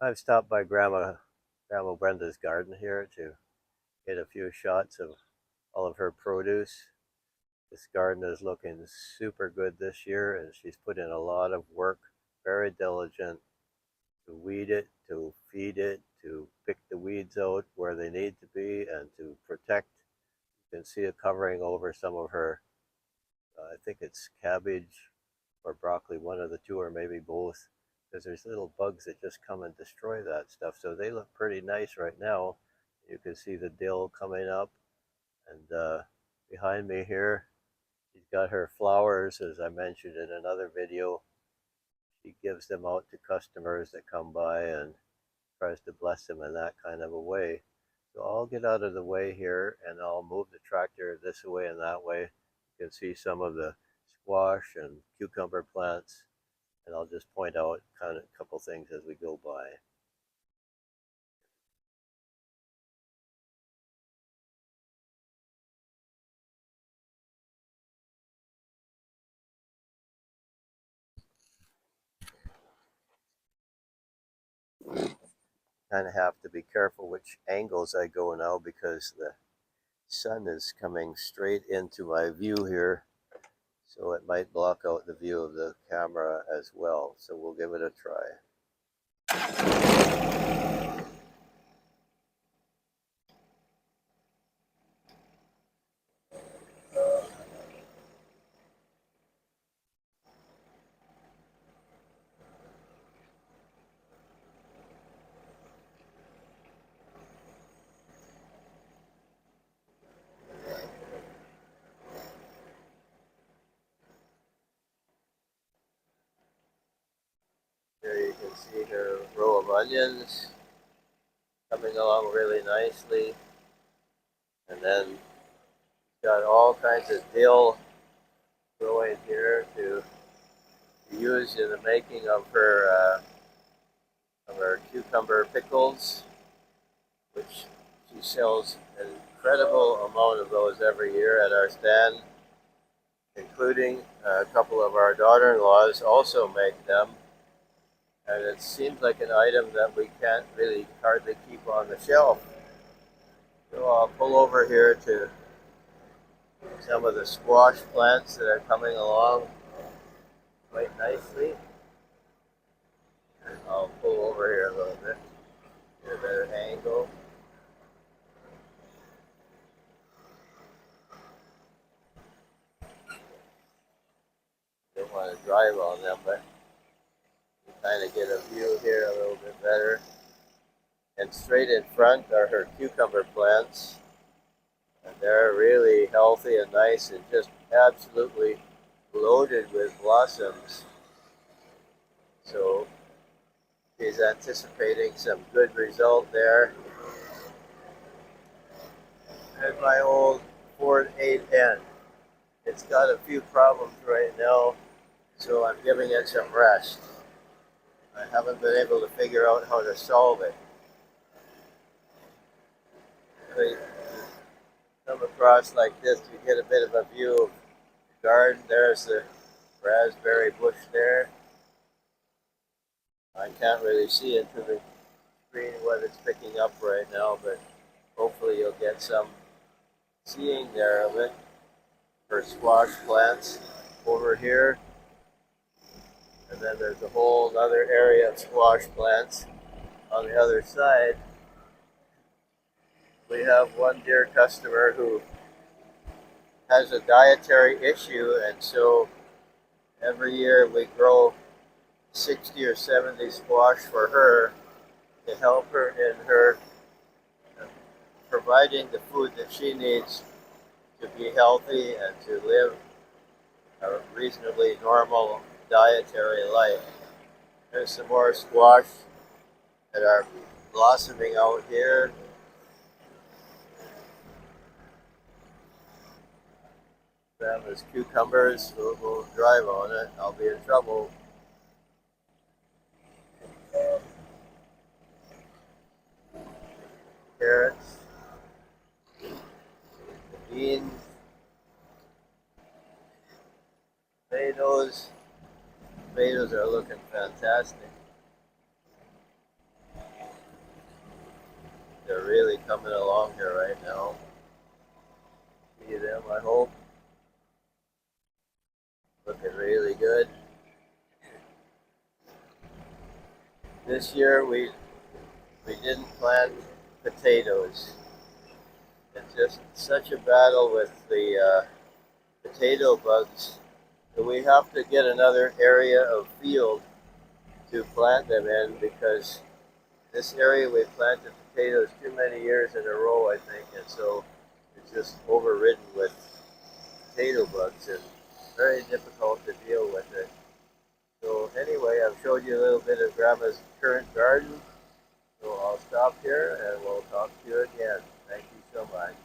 I've stopped by Grandma Brenda's garden here to get a few shots of all of her produce. This garden is looking super good this year, and she's put in a lot of work, very diligent, to weed it, to feed it, to pick the weeds out where they need to be, and to protect. You can see it covering over some of her, I think it's cabbage or broccoli, one of the two, or maybe both, because there's little bugs that just come and destroy that stuff. So they look pretty nice right now. You can see the dill coming up, and behind me here, she's got her flowers, as I mentioned in another video. She gives them out to customers that come by and tries to bless them in that kind of a way. So I'll get out of the way here and I'll move the tractor this way and that way. You can see some of the squash and cucumber plants, and I'll just point out kind of a couple things as we go by. Kind of have to be careful which angles I go now because the sun is coming straight into my view here, so it might block out the view of the camera as well. So we'll give it a try. Here you can see her row of onions coming along really nicely, and then got all kinds of dill growing here to be used in the making of her cucumber pickles, which she sells an incredible amount of those every year at our stand, including a couple of our daughter-in-laws also make them. And it seems like an item that we can't really hardly keep on the shelf. So I'll pull over here to some of the squash plants that are coming along quite nicely. And I'll pull over here a little bit, get a better angle. Don't want to drive on them, but you kind of get a view here a little bit better. And straight in front are her cucumber plants. And they're really healthy and nice and just absolutely loaded with blossoms. So she's anticipating some good result there. And my old Ford 8N. It's got a few problems right now, so I'm giving it some rest. I haven't been able to figure out how to solve it. When you come across like this, you get a bit of a view of the garden. There's the raspberry bush there. I can't really see into the screen what it's picking up right now, but hopefully you'll get some seeing there of it. For squash plants over here, and then there's a whole other area of squash plants on the other side. We have one dear customer who has a dietary issue, and so every year we grow 60 or 70 squash for her to help her in her providing the food that she needs to be healthy and to live a reasonably normal dietary life. There's some more squash that are blossoming out here. Them as cucumbers, we'll drive on it. I'll be in trouble. Carrots, beans, tomatoes. Tomatoes are looking fantastic. They're really coming along here right now. See them, I hope. Looking really good. This year we didn't plant potatoes. It's just such a battle with the potato bugs that we have to get another area of field to plant them in, because this area we planted potatoes too many years in a row, I think, and so it's just overridden with potato bugs and very difficult to deal with it. So anyway, I've showed you a little bit of Grandma's current garden, so I'll stop here and we'll talk to you again. Thank you so much.